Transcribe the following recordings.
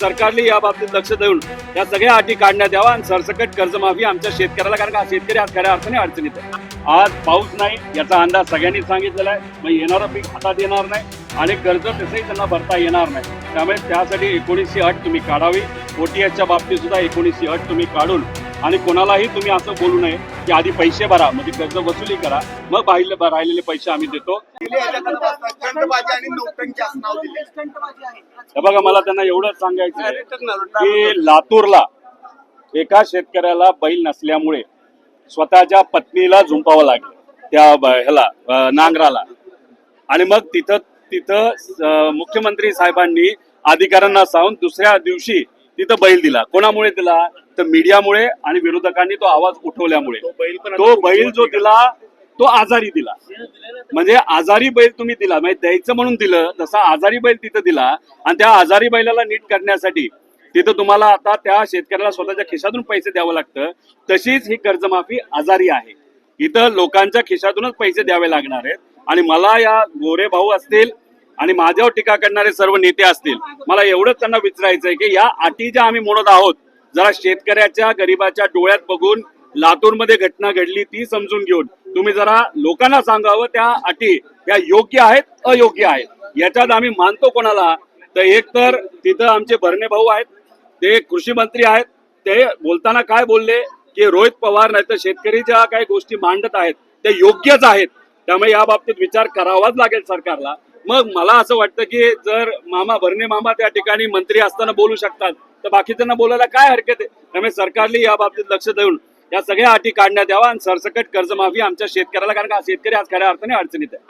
सरकारने या बाबतीत लक्ष देऊन या सगळ्या अटी काढण्यात यावा आणि सरसकट कर्जमाफी आमच्या शेतकऱ्याला, कारण का शेतकरी आज खऱ्या अर्थाने अडचणीत आहे. आज पाऊस नाही याचा अंदाज सगळ्यांनी सांगितलेला आहे. मग येणारं पीक हातात येणार नाही आणि कर्ज तसंही त्यांना भरता येणार नाही. त्यामुळे त्यासाठी 19ची अट तुम्ही काढावी. OTS च्या बाबतीत सुद्धा 19ची अट तुम्ही काढून आणि कोणालाही तुम्ही असं बोलू नये की आधी पैसे भरा म्हणजे कर्ज वसुली करा, मग राहिलेले पैसे आम्ही देतो. बघा, मला त्यांना एवढंच सांगायचं आहे की लातूरला एका शेतकऱ्याला बैल नसल्यामुळे स्वतःच्या पत्नीला झुंपावं लागलं त्या नांगराला, आणि मग तिथं मुख्यमंत्री साहेबांनी अधिकाऱ्यांना सांगून दुसऱ्या दिवशी तिथं बैल दिला. कोणामुळे दिला तर मीडियामुळे आणि विरोधकांनी तो आवाज उठवल्यामुळे. तो बैल जो दिला तो आजारी दिला, म्हणजे आजारी बैल तुम्ही दिला, म्हणजे द्यायचं म्हणून दिलं, तसा आजारी बैल तिथं दिला. आणि त्या आजारी बैलाला नीट करण्यासाठी तिथं तुम्हाला आता त्या शेतकऱ्याला स्वतःच्या खिशातून पैसे द्यावं लागतं. तशीच ही कर्जमाफी आजारी आहे. इथं लोकांच्या खिशातूनच पैसे द्यावे लागणार आहेत. आणि मला या गोरे भाऊ असतील आणि माझ्यावर टीका करणारे सर्व नेते असतील, मला एवढंच त्यांना विचारायचंय की या अटी ज्या आम्ही म्हणत आहोत, जरा शेतकऱ्याच्या गरीबाच्या डोळ्यात बघून लातूरमध्ये घटना घडली ती समजून घेऊन तुम्ही जरा लोकांना सांगावं त्या अटी या योग्य आहेत अयोग्य आहेत. याच्यात आम्ही मानतो कोणाला तर एक तर तिथं आमचे भरणे भाऊ आहेत, ते कृषी मंत्री आहेत. ते बोलताना काय बोलले की रोहित पवार नाही तर शेतकरी ज्या काही गोष्टी मांडत आहेत त्या योग्यच आहेत. त्यामुळे या बाबतीत विचार करावाच लागेल सरकारला. मग मला असं वाटतं की जर भरणे मामा त्या ठिकाणी मंत्री असताना बोलू शकतात तर बाकीच्यांना बोलायला काय हरकत आहे. त्यामुळे सरकारने या बाबतीत लक्ष देऊन या सगळ्या अटी काढण्यात यावा आणि सरसकट कर्जमाफी आमच्या शेतकऱ्याला, कारण का शेतकरी आज खऱ्या अर्थाने अडचणीत आहे.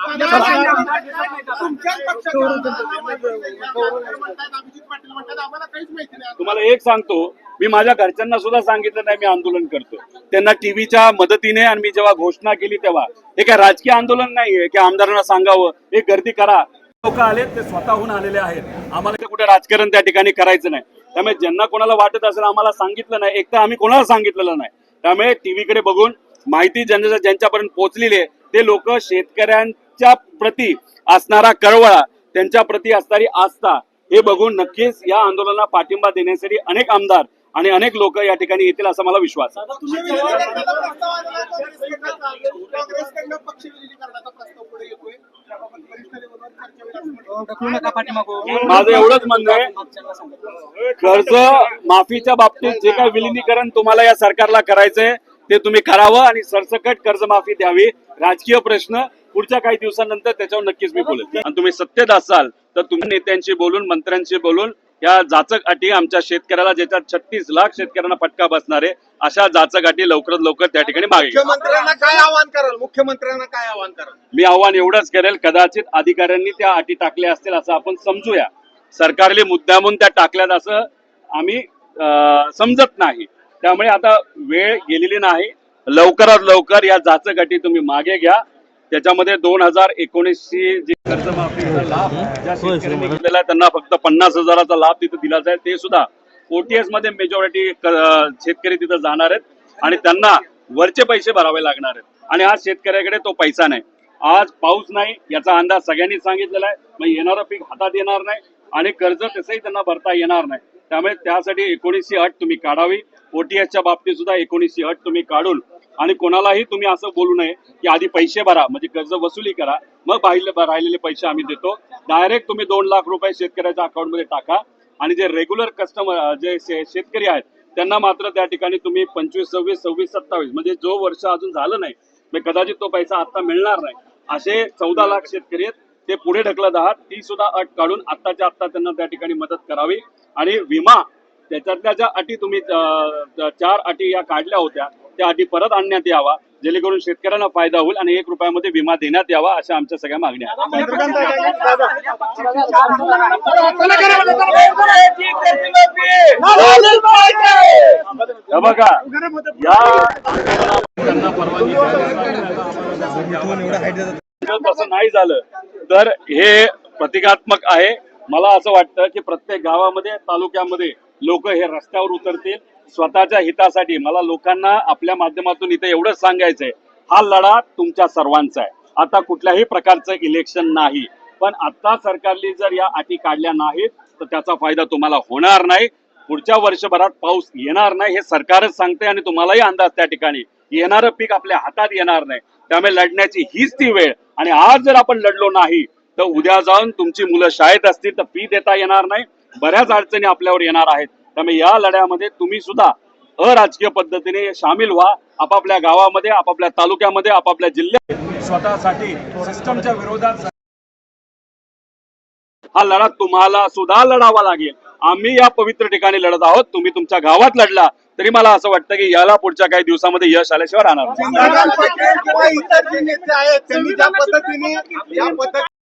तुम्हाला एक सांगतो, मी माझ्या घरच्यांना सुद्धा सांगितलं नाही मी आंदोलन करतो. त्यांना टीव्हीच्या मदतीने आणि मी जेव्हा घोषणा केली तेव्हा हे काय राजकीय आंदोलन नाहीये की आमदारांना सांगावं एक गर्दी करा. लोक आलेत ते स्वतःहून आलेले आहेत. आम्हाला कुठे राजकारण त्या ठिकाणी करायचं नाही. त्यामुळे ज्यांना कोणाला वाटत असेल आम्हाला सांगितलं नाही, एक तर आम्ही कोणाला सांगितलेलं नाही. त्यामुळे टीव्हीकडे बघून माहिती ज्यांच्यापर्यंत पोहोचलेली आहे ते लोक शेतकऱ्यांच्या प्रती असणारा कळवळा, त्यांच्या प्रती असणारी आस्था हे बघून नक्कीच या आंदोलनाला पाठिंबा देण्यासाठी अनेक आमदार आणि अनेक लोक या ठिकाणी येतील असा मला विश्वास आहे. माझं एवढंच म्हणणं आहे, कर्ज माफीच्या बाबतीत जे काही विलिनीकरण तुम्हाला या सरकारला करायचंय ते तुम्ही करावं आणि सरसकट कर्जमाफी द्यावी. राजकीय प्रश्न पुढच्या काही दिवसांनंतर त्याच्यावर नक्कीच मी बोलेन. आणि तुम्ही सत्तेत असाल तर तुम्ही नेत्यांशी बोलून मंत्र्यांशी बोलून या जाचक अटी आमच्या शेतकऱ्याला, ज्याच्यात 36 लाख शेतकऱ्यांना फटका बसणार आहे, अशा जाचक अटी लवकरात लवकर त्या ठिकाणी मागे. मुख्यमंत्र्यांना काय आवाहन कराल? मी आव्हान एवढंच करेल, कदाचित अधिकाऱ्यांनी त्या अटी टाकल्या असतील असं आपण समजूया. सरकारने मुद्दामून त्या टाकल्यात असं आम्ही समजत नाही. त्यामुळे आता वेळ गेलेली नाही. लवकरात लवकर या जाचक अटी तुम्ही मागे घ्या. त्याच्यामध्ये 2019ची जी कर्जमाफीचा लाभ ज्या शेतकऱ्यांनी घेतलेला आहे त्यांना फक्त 50,000चा लाभ तिथे दिला जाईल. ते सुद्धा OTS मध्ये मेजॉरिटी शेतकरी तिथं जाणार आहेत आणि त्यांना वरचे पैसे भरावे लागणार आहेत. आणि आज शेतकऱ्याकडे तो पैसा नाही. आज पाऊस नाही याचा अंदाज सगळ्यांनी सांगितलेला आहे. मग येणारं पीक हातात येणार नाही आणि कर्ज तसंही त्यांना भरता येणार नाही. त्यामुळे त्यासाठी 19ची अट तुम्ही काढावी. OTS च्या बाबतीत सुद्धा 19ची अट तुम्ही काढून आणि कोणालाही तुम्ही असं बोलू नये की आधी पैसे भरा म्हणजे कर्ज वसुली करा, मग राहिलेले पैसे आम्ही देतो. डायरेक्ट तुम्ही 2 लाख रुपये शेतकऱ्याच्या अकाउंटमध्ये टाका आणि जे रेग्युलर कस्टमर जे शेतकरी आहेत त्यांना मात्र त्या ठिकाणी तुम्ही 25, 26, 27, 27 म्हणजे जो वर्ष अजून झालं नाही म्हणजे कदाचित तो पैसा आता मिळणार नाही असे 14 लाख शेतकरी आहेत. ते पुढे ढकलत आहात. ती सुद्धा अट काढून आत्ताच्या आत्ता त्यांना त्या ठिकाणी मदत करावी. आणि विमा त्याच्यातल्या ज्या अटी तुम्ही 4 अटी या काढल्या होत्या त्या अटी परत आणण्यात यावा, जेणेकरून शेतकऱ्यांना फायदा होईल आणि 1 रुपयामध्ये विमा देण्यात यावा अशा आमच्या सगळ्या मागण्या आहेत. बघा, या तसं नाही झालं तर हे प्रतिकात्मक आहे. मला असं वाटतं की प्रत्येक गावामध्ये तालुक्यामध्ये लोक हे रस्त्यावर उतरतील स्वतःच्या हितासाठी. मला लोकांना आपल्या माध्यमातून इथे एवढंच सांगायचंय, हा लढा तुमच्या सर्वांचा आहे. आता कुठल्याही प्रकारचं इलेक्शन नाही, पण आता सरकारने जर या अटी काढल्या नाहीत तर त्याचा फायदा तुम्हाला होणार नाही. पुढच्या वर्षभरात पाऊस येणार नाही हे सरकारच सांगते आणि तुम्हालाही अंदाज त्या ठिकाणी येणारं पीक आपल्या हातात येणार नाही. त्यामुळे लढण्याची हीच ती वेळ. आणि आज जर आपण लढलो नाही तर उद्या जाऊन तुमची मुलं शाळेत असतील तर फी देता येणार नाही. बऱ्याच अडचणी आपल्यावर येणार आहेत. त्यामुळे या लढ्यामध्ये तुम्ही सुद्धा अराजकीय पद्धतीने सामील व्हा. आपापल्या गावामध्ये, आपापल्या तालुक्यामध्ये, आपापल्या जिल्ह्यात स्वतःसाठी सिस्टमच्या विरोधात हा लढा तुम्हाला सुद्धा लढावा लागेल. आम्ही या पवित्र ठिकाणी लढत आहोत. तुम्ही तुमच्या गावात लढला तरी मला असं वाटतं की याला पुढच्या काही दिवसामध्ये यश आल्याशिवाय राहणार नाही. चंद्रकांत पाटील किंवा इतर जे नेते आहेत त्यांनी ज्या पद्धतीने